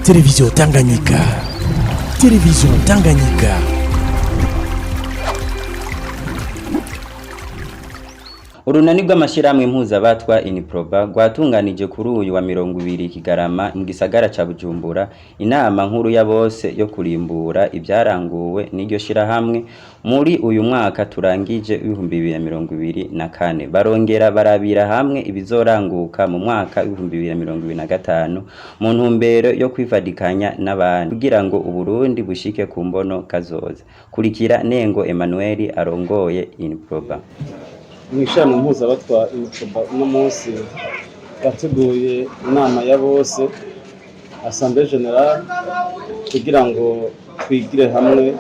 Télévision Tanganyika. Télévision Tanganyika. Urunani rw'amashirahamwe mpuzabatwa Iniproba rwatunganije kuri uyu wa 20 Kigarama mu gisagara ca Bujumbura inama nkuru ya bose yo kurimbura ibyaranguwe n'iryo shirahamwe muri uyu mwaka turangije 2024 barongera barabira hamwe ibizoranguka mu mwaka 2025 mu ntumbero yo kwifadikanya n'abandi kugira ngo Uburundi bushike ku mbono kazoza. Kurikira Nengo Emmanuel arongoye Iniproba. Mwishano mpuzabatwa Iniproba uno munsi yateguye inama ya bose Assemblée Générale kugira ngo twigire hamwe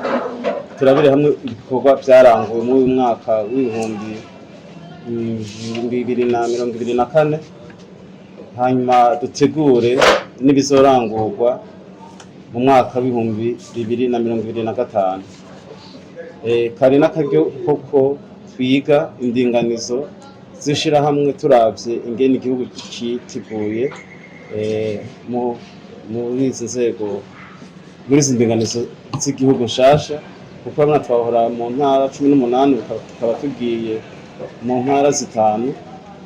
turabire hamwe ibikorwa byaranguwe mu mwaka w'ibihumbi 2024 hanyuma dutegure n'ibizorangurwa mu mwaka w'ibihumbi 2025 kari n'akaryo koko twiga indinganizo zishira hamwe turavye ingene igihugu citeguye muri izi nzego muri izi ndinganizo z'igihugu nshasha kuko abana twahora mu ntara 18 tukaba tugiye mu ntara zitanu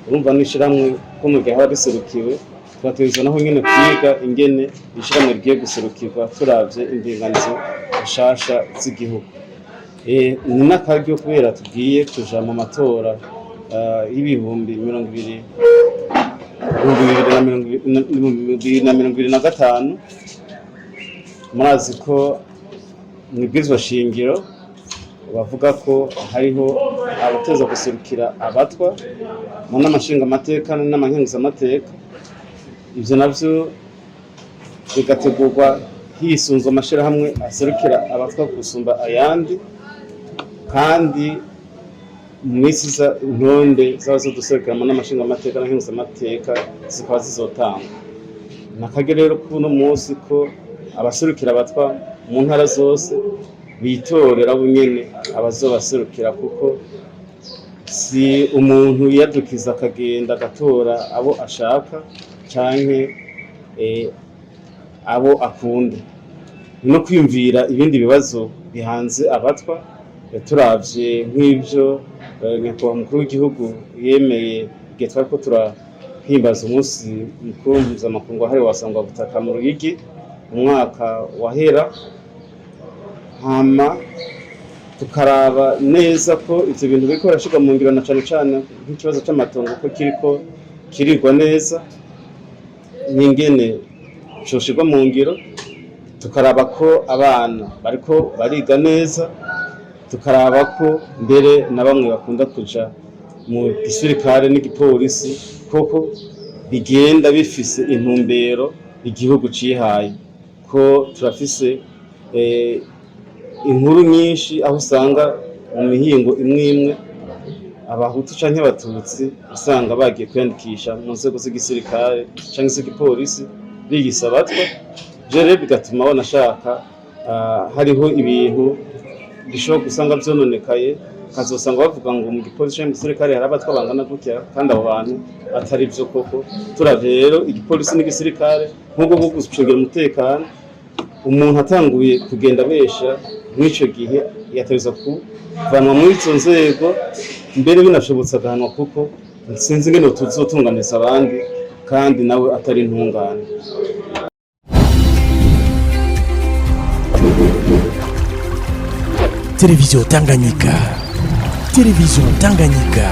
urumva nishiramwe ko mu gihe haba biserukiwe twategerezwa naho nyene kwiga ingene ishiramwe rigiye guserukirwa turavye indinganizo nshasha z'igihugu. Ni n'akaryo kubera tugiye kuja mu matora y'ibihumbi 2025 murazi ko mwibwirizwa shingiro bavuga ko hariho abateza guserukira abatwa mu n'amashinga amateka n'amankenguza amateka ivyo navyo bigategurwa hisunzwe amashirahamwe aserukira abatwa gusumba ayandi kandi mwisiza intonde zazo duserukiramo n'amashinga amateka n'ahinguza amateka zikaba zizotanga nakagerero kuno munsi ko abaserukira abatwa mu ntara zose bitorera bunyene abazobaserukira kuko si umuntu yadukiza akagenda agatora abo ashaka canke abo akunda no kwimvira ibindi bibazo bihanze abatwa turavye nk'ivyo nyakubahwa mukuru w'igihugu yemeye igihe twariko turahimbaza umunsi mukuru mpuzamakungu wahariwe abasangwa butaka mu Ruyigi umwaka wahera hama tukaraba neza ko ivyo bintu biriko birashirwa mu ngiro na cane cane nk'ikibazo c'amatongo ko kiriko kirigwa neza n'ingene coshirwa mu ngiro tukaraba ko abana bariko bariga neza tukaraba ko mbere na bamwe bakunda kuja mu gisirikare n'igipolisi koko bigenda bifise intumbero igihugu cihaye ko turafise inkuru nyinshi aho usanga mu mihingo imwe abahutu canke abatutsi usanga bagiye kwiyandikisha mu nzego z'igisirikare canke z'igipolisi bigisa abatwa jere bigatuma banashaka hariho ibintu bishobora gusanga vyononekaye kazosanga bavuga ngo mu gipolisi canke mu gisirikare hari abatwa bangana gutya kandi abo bantu atari vyo koko turavye rero igipolisi n'igisirikare nk'ubwo bwo gucungira umutekano umuntu atanguye kugenda besha mw'ico gihe yategezwa kuvanwa muri izo nzego mbere binashobotse agahanwa kuko sinzi ingene tuzotunganiza abandi kandi nawe atari intungane. Télévision Tanganyika. Télévision Tanganyika.